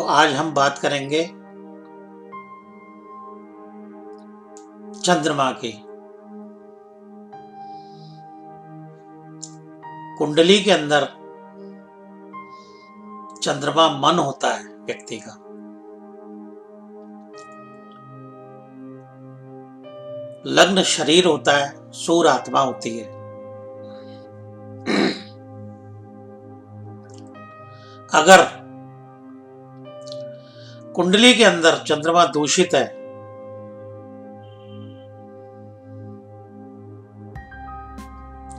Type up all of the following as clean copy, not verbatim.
आज हम बात करेंगे चंद्रमा की। कुंडली के अंदर चंद्रमा मन होता है व्यक्ति का। लग्न शरीर होता है, सूर्य आत्मा होती है। अगर कुंडली के अंदर चंद्रमा दूषित है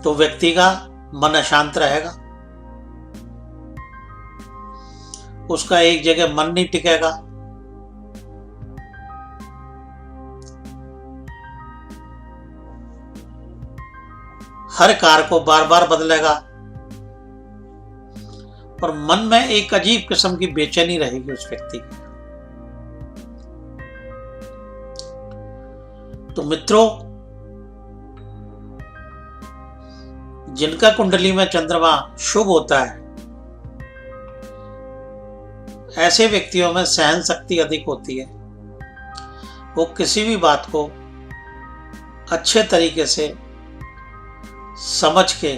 तो व्यक्ति का मन अशांत रहेगा, उसका एक जगह मन नहीं टिकेगा, हर कार्य को बार बार बदलेगा और मन में एक अजीब किस्म की बेचैनी रहेगी उस व्यक्ति की। तो मित्रों, जिनका कुंडली में चंद्रमा शुभ होता है ऐसे व्यक्तियों में सहन शक्ति अधिक होती है। वो किसी भी बात को अच्छे तरीके से समझ के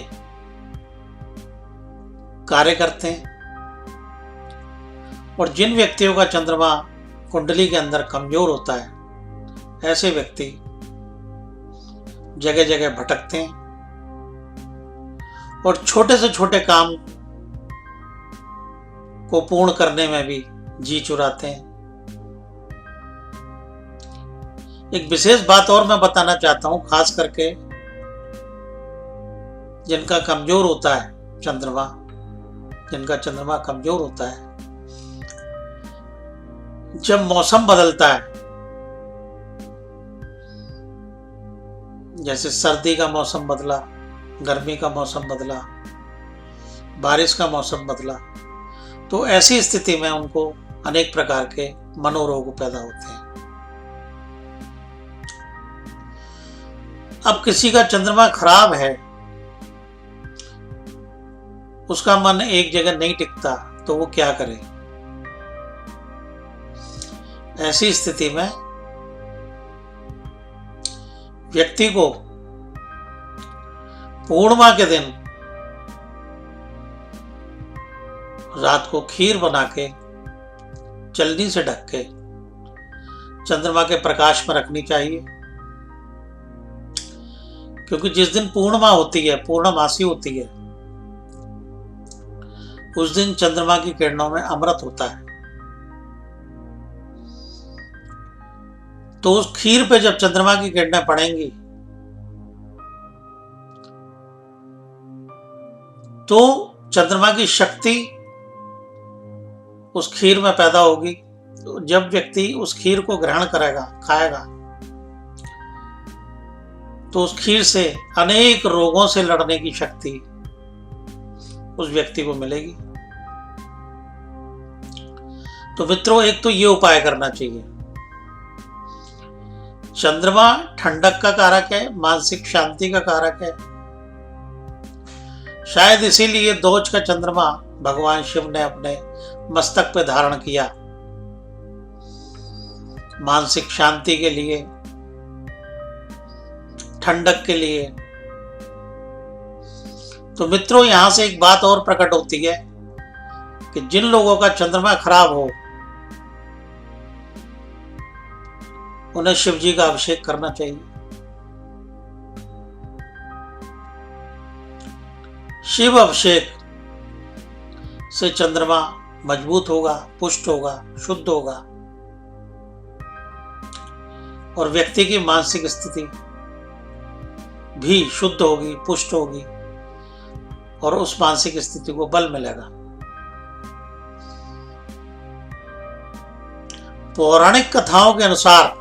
कार्य करते हैं। और जिन व्यक्तियों का चंद्रमा कुंडली के अंदर कमजोर होता है ऐसे व्यक्ति जगह जगह भटकते हैं और छोटे से छोटे काम को पूर्ण करने में भी जी चुराते हैं। एक विशेष बात और मैं बताना चाहता हूं, खास करके जिनका कमजोर होता है चंद्रमा, जिनका चंद्रमा कमजोर होता है, जब मौसम बदलता है, जैसे सर्दी का मौसम बदला, गर्मी का मौसम बदला, बारिश का मौसम बदला, तो ऐसी स्थिति में उनको अनेक प्रकार के मनोरोग पैदा होते हैं। अब किसी का चंद्रमा खराब है, उसका मन एक जगह नहीं टिकता, तो वो क्या करे? ऐसी स्थिति में व्यक्ति को पूर्णिमा के दिन रात को खीर बना के चलनी से ढक के चंद्रमा के प्रकाश में रखनी चाहिए। क्योंकि जिस दिन पूर्णिमा होती है, पूर्णमासी होती है, उस दिन चंद्रमा की किरणों में अमृत होता है। तो उस खीर पे जब चंद्रमा की किरणें पड़ेंगी तो चंद्रमा की शक्ति उस खीर में पैदा होगी। तो जब व्यक्ति उस खीर को ग्रहण करेगा, खाएगा, तो उस खीर से अनेक रोगों से लड़ने की शक्ति उस व्यक्ति को मिलेगी। तो मित्रों, एक तो ये उपाय करना चाहिए। चंद्रमा ठंडक का कारक है, मानसिक शांति का कारक है। शायद इसीलिए दोज का चंद्रमा भगवान शिव ने अपने मस्तक पे धारण किया, मानसिक शांति के लिए, ठंडक के लिए। तो मित्रों, यहां से एक बात और प्रकट होती है कि जिन लोगों का चंद्रमा खराब हो उन्हें शिव जी का अभिषेक करना चाहिए। शिव अभिषेक से चंद्रमा मजबूत होगा, पुष्ट होगा, शुद्ध होगा और व्यक्ति की मानसिक स्थिति भी शुद्ध होगी, पुष्ट होगी और उस मानसिक स्थिति को बल मिलेगा। पौराणिक कथाओं के अनुसार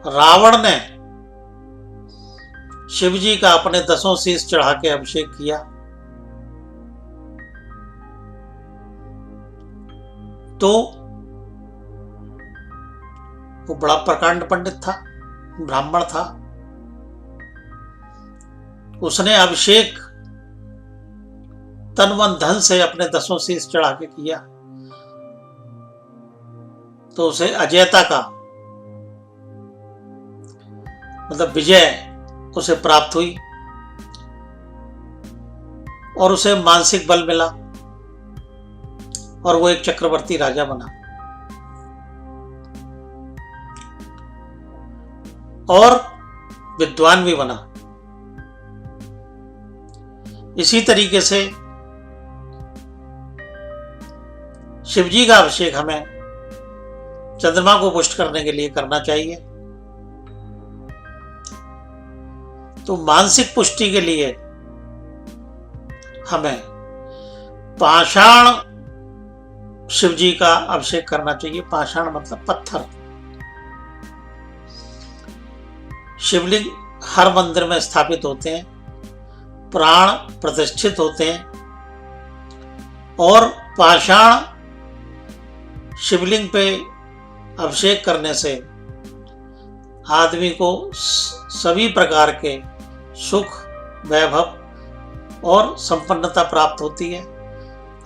रावण ने शिव जी का अपने 10 शीश चढ़ा के अभिषेक किया तो वो बड़ा प्रकांड पंडित था, ब्राह्मण था। उसने अभिषेक तन मन धन से अपने 10 शीश चढ़ा के किया तो उसे अजयता का मतलब विजय उसे प्राप्त हुई और उसे मानसिक बल मिला और वो एक चक्रवर्ती राजा बना और विद्वान भी बना। इसी तरीके से शिवजी का अभिषेक हमें चंद्रमा को पुष्ट करने के लिए करना चाहिए। तो मानसिक पुष्टि के लिए हमें पाषाण शिवजी का अभिषेक करना चाहिए। पाषाण मतलब पत्थर। शिवलिंग हर मंदिर में स्थापित होते हैं, प्राण प्रतिष्ठित होते हैं और पाषाण शिवलिंग पे अभिषेक करने से आदमी को सभी प्रकार के सुख, वैभव और संपन्नता प्राप्त होती है।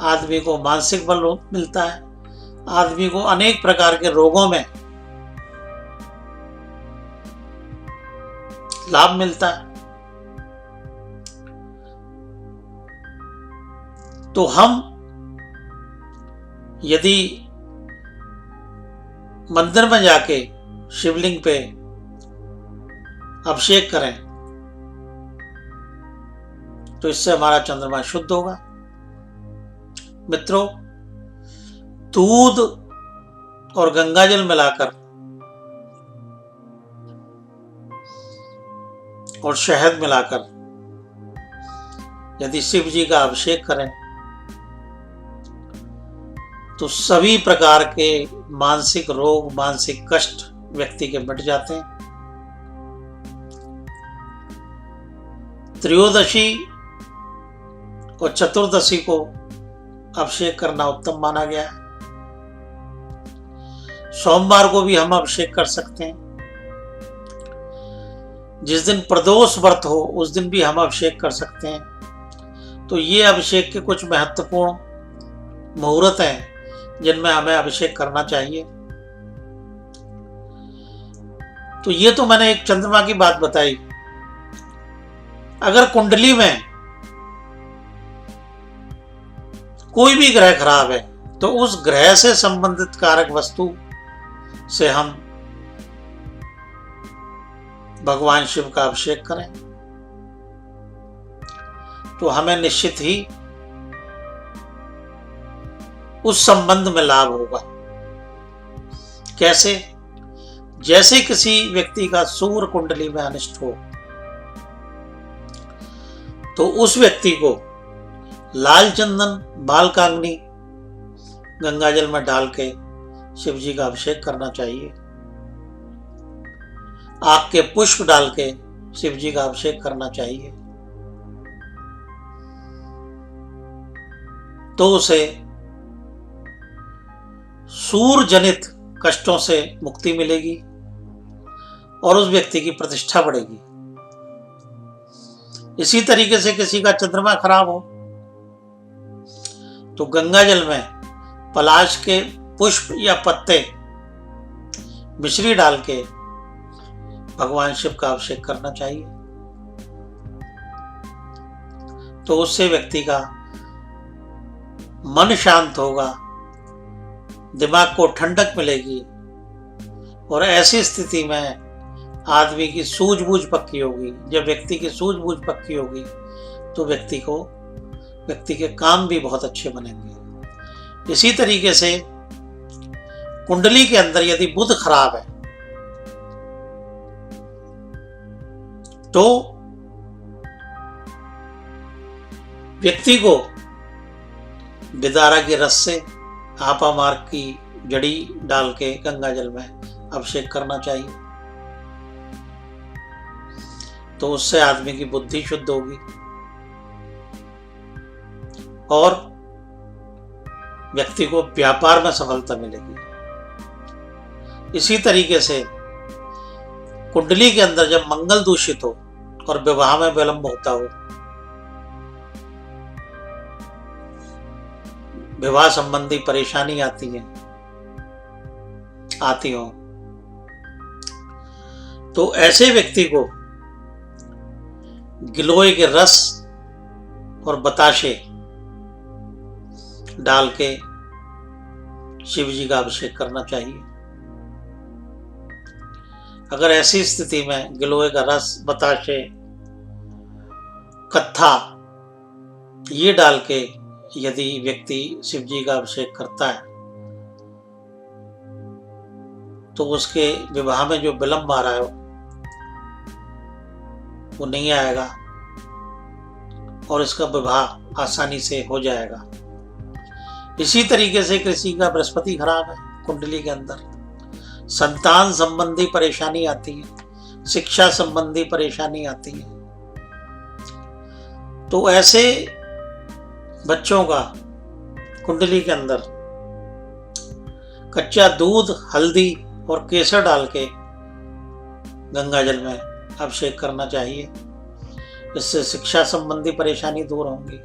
आदमी को मानसिक बल मिलता है, आदमी को अनेक प्रकार के रोगों में लाभ मिलता है। तो हम यदि मंदिर में जाके शिवलिंग पे अभिषेक करें तो इससे हमारा चंद्रमा शुद्ध होगा। मित्रों, दूध और गंगाजल मिलाकर और शहद मिलाकर यदि शिव जी का अभिषेक करें तो सभी प्रकार के मानसिक रोग, मानसिक कष्ट व्यक्ति के मिट जाते हैं। त्रयोदशी और चतुर्दशी को अभिषेक करना उत्तम माना गया है। सोमवार को भी हम अभिषेक कर सकते हैं। जिस दिन प्रदोष व्रत हो उस दिन भी हम अभिषेक कर सकते हैं। तो ये अभिषेक के कुछ महत्वपूर्ण मुहूर्त हैं जिनमें हमें अभिषेक करना चाहिए। तो ये तो मैंने एक चंद्रमा की बात बताई। अगर कुंडली में कोई भी ग्रह खराब है तो उस ग्रह से संबंधित कारक वस्तु से हम भगवान शिव का अभिषेक करें तो हमें निश्चित ही उस संबंध में लाभ होगा। कैसे? जैसे किसी व्यक्ति का सूर्य कुंडली में अनिष्ट हो तो उस व्यक्ति को लाल चंदन, बालकांगनी गंगाजल में डाल के शिव जी का अभिषेक करना चाहिए। आग के पुष्प डाल के शिव जी का अभिषेक करना चाहिए तो उसे सूर्य जनित कष्टों से मुक्ति मिलेगी और उस व्यक्ति की प्रतिष्ठा बढ़ेगी। इसी तरीके से किसी का चंद्रमा खराब हो तो गंगाजल में पलाश के पुष्प या पत्ते मिश्री डाल के भगवान शिव का अभिषेक करना चाहिए तो उससे व्यक्ति का मन शांत होगा, दिमाग को ठंडक मिलेगी और ऐसी स्थिति में आदमी की सूझबूझ पक्की होगी। जब व्यक्ति की सूझबूझ पक्की होगी तो व्यक्ति के काम भी बहुत अच्छे बनेंगे। इसी तरीके से कुंडली के अंदर यदि बुध खराब है तो व्यक्ति को बिदारा के रस से आपा मार्ग की जड़ी डाल के गंगाजल में अभिषेक करना चाहिए तो उससे आदमी की बुद्धि शुद्ध होगी और व्यक्ति को व्यापार में सफलता मिलेगी। इसी तरीके से कुंडली के अंदर जब मंगल दूषित हो और विवाह में विलंब होता हो, विवाह संबंधी परेशानी आती है आती हो, तो ऐसे व्यक्ति को गिलोय के रस और बताशे डाल के शिव जी का अभिषेक करना चाहिए। अगर ऐसी स्थिति में गिलोय का रस, बताशे, कत्था ये डाल के यदि व्यक्ति शिव जी का अभिषेक करता है तो उसके विवाह में जो विलंब आ रहा है वो नहीं आएगा और इसका विवाह आसानी से हो जाएगा। इसी तरीके से किसी का बृहस्पति खराब है कुंडली के अंदर, संतान संबंधी परेशानी आती है, शिक्षा संबंधी परेशानी आती है, तो ऐसे बच्चों का कुंडली के अंदर कच्चा दूध, हल्दी और केसर डाल के गंगा जल में अभिषेक करना चाहिए। इससे शिक्षा संबंधी परेशानी दूर होंगी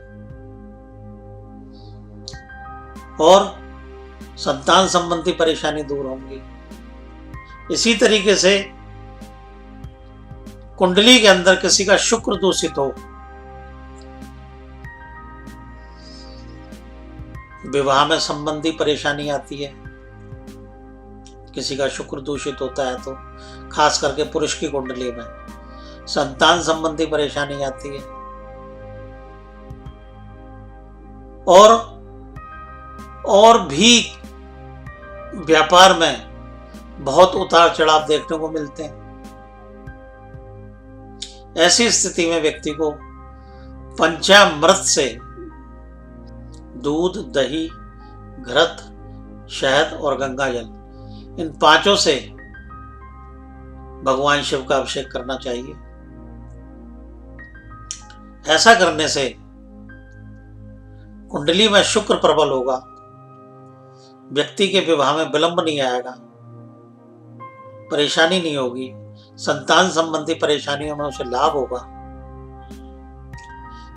और संतान संबंधी परेशानी दूर होंगी। इसी तरीके से कुंडली के अंदर किसी का शुक्र दूषित हो, विवाह में संबंधी परेशानी आती है, किसी का शुक्र दूषित होता है तो खास करके पुरुष की कुंडली में संतान संबंधी परेशानी आती है और भी व्यापार में बहुत उतार चढ़ाव देखने को मिलते हैं। ऐसी स्थिति में व्यक्ति को पंचामृत से दूध, दही, घृत, शहद और गंगा जल, इन पांचों से भगवान शिव का अभिषेक करना चाहिए। ऐसा करने से कुंडली में शुक्र प्रबल होगा, व्यक्ति के विवाह में विलंब नहीं आएगा, परेशानी नहीं होगी, संतान संबंधी परेशानियों में उसे लाभ होगा।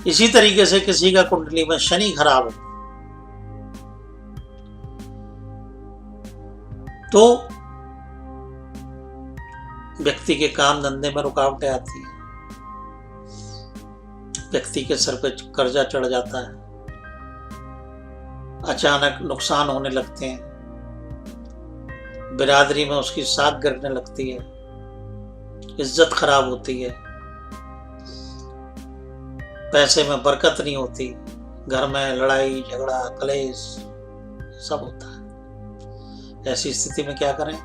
इसी तरीके से किसी का कुंडली में शनि खराब हो तो व्यक्ति के काम धंधे में रुकावटें आती है, व्यक्ति के सर पे कर्जा चढ़ जाता है, अचानक नुकसान होने लगते हैं, बिरादरी में उसकी साख गिरने लगती है, इज्जत खराब होती है, पैसे में बरकत नहीं होती, घर में लड़ाई झगड़ा कलेश सब होता है। ऐसी स्थिति में क्या करें?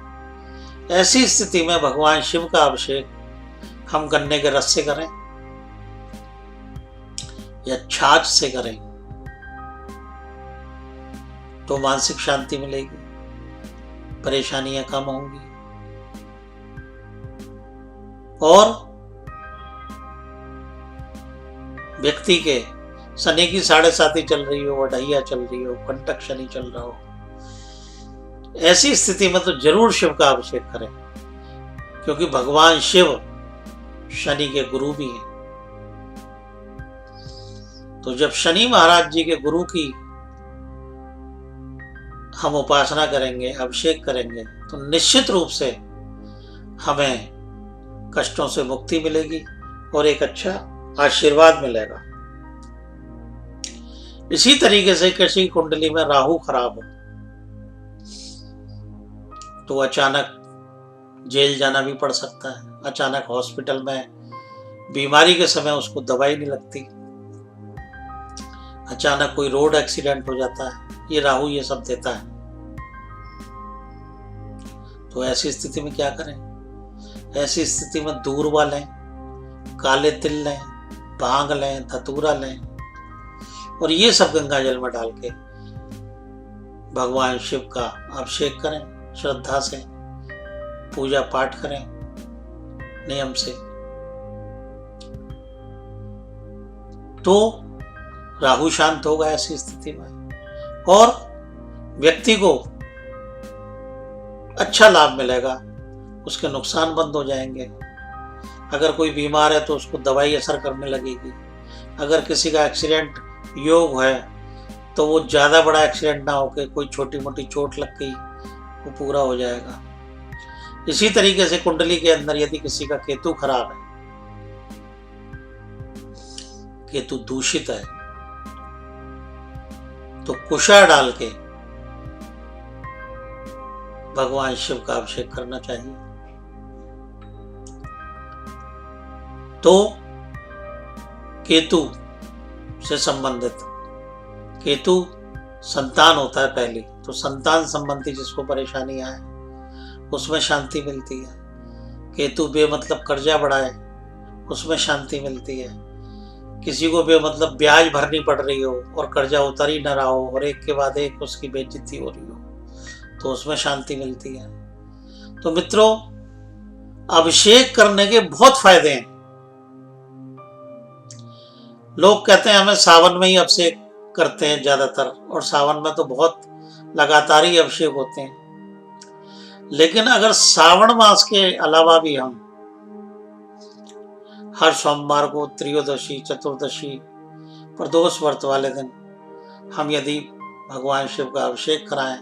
ऐसी स्थिति में भगवान शिव का अभिषेक हम गन्ने के रस से करें या छाछ से करें तो मानसिक शांति मिलेगी, परेशानियां कम होंगी और व्यक्ति के शनि की 7.5 चल रही हो, अढ़ैया चल रही हो, कंटक शनि चल रहा हो, ऐसी स्थिति में तो जरूर शिव का अभिषेक करें, क्योंकि भगवान शिव शनि के गुरु भी हैं। तो जब शनि महाराज जी के गुरु की हम उपासना करेंगे, अभिषेक करेंगे, तो निश्चित रूप से हमें कष्टों से मुक्ति मिलेगी और एक अच्छा आशीर्वाद मिलेगा। इसी तरीके से किसी कुंडली में राहु खराब हो तो अचानक जेल जाना भी पड़ सकता है, अचानक हॉस्पिटल में बीमारी के समय उसको दवाई नहीं लगती, अचानक कोई रोड एक्सीडेंट हो जाता है, ये राहु ये सब देता है। तो ऐसी स्थिति में क्या करें? ऐसी स्थिति में दूर्वा लें, काले तिल लें, भांग लें, धतूरा लें और ये सब गंगा जल में डाल के भगवान शिव का अभिषेक करें, श्रद्धा से पूजा पाठ करें, नियम से, तो राहु शांत होगा ऐसी स्थिति में और व्यक्ति को अच्छा लाभ मिलेगा, उसके नुकसान बंद हो जाएंगे। अगर कोई बीमार है तो उसको दवाई असर करने लगेगी, अगर किसी का एक्सीडेंट योग है तो वो ज़्यादा बड़ा एक्सीडेंट ना होकर कोई छोटी मोटी चोट लग गई वो पूरा हो जाएगा। इसी तरीके से कुंडली के अंदर यदि किसी का केतु खराब है, केतु दूषित है, तो कुशा डाल के भगवान शिव का अभिषेक करना चाहिए। तो केतु से संबंधित, केतु संतान होता है पहली, तो संतान संबंधी जिसको परेशानियां है उसमें शांति मिलती है। केतु बेमतलब कर्जा बढ़ाए, उसमें शांति मिलती है। किसी को बेमतलब ब्याज भरनी पड़ रही हो और कर्जा उतर ही न रहा हो और एक के बाद एक उसकी बेइज्जती हो रही हो, तो उसमें शांति मिलती है। तो मित्रों, अभिषेक करने के बहुत फायदे हैं। लोग कहते हैं हमें सावन में ही अभिषेक करते हैं ज्यादातर, और सावन में तो बहुत लगातार ही अभिषेक होते हैं। लेकिन अगर श्रावण मास के अलावा भी हम हर सोमवार को, त्रयोदशी, चतुर्दशी, प्रदोष व्रत वाले दिन हम यदि भगवान शिव का अभिषेक कराएं,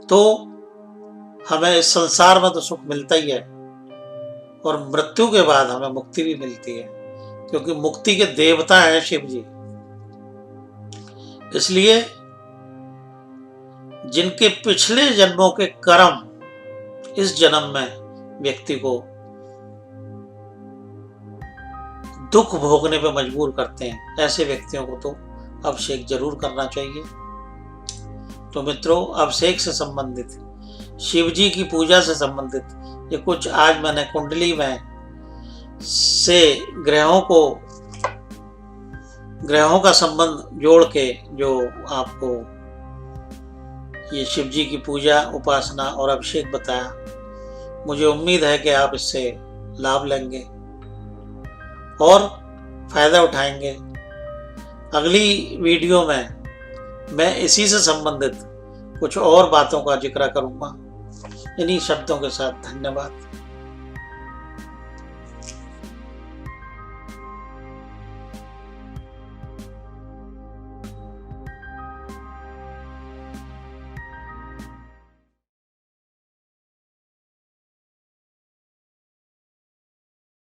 तो हमें इस संसार में तो सुख मिलता ही है और मृत्यु के बाद हमें मुक्ति भी मिलती है, क्योंकि मुक्ति के देवता हैं शिव जी। इसलिए जिनके पिछले जन्मों के कर्म इस जन्म में व्यक्ति को दुख भोगने पर मजबूर करते हैं, ऐसे व्यक्तियों को तो अभिषेक जरूर करना चाहिए। तो मित्रों, अभिषेक से संबंधित, शिव जी की पूजा से संबंधित ये कुछ आज मैंने कुंडली में से ग्रहों का संबंध जोड़ के जो आपको ये शिव जी की पूजा, उपासना और अभिषेक बताया, मुझे उम्मीद है कि आप इससे लाभ लेंगे और फायदा उठाएंगे। अगली वीडियो में मैं इसी से संबंधित कुछ और बातों का जिक्र करूंगा। इन्हीं शब्दों के साथ धन्यवाद।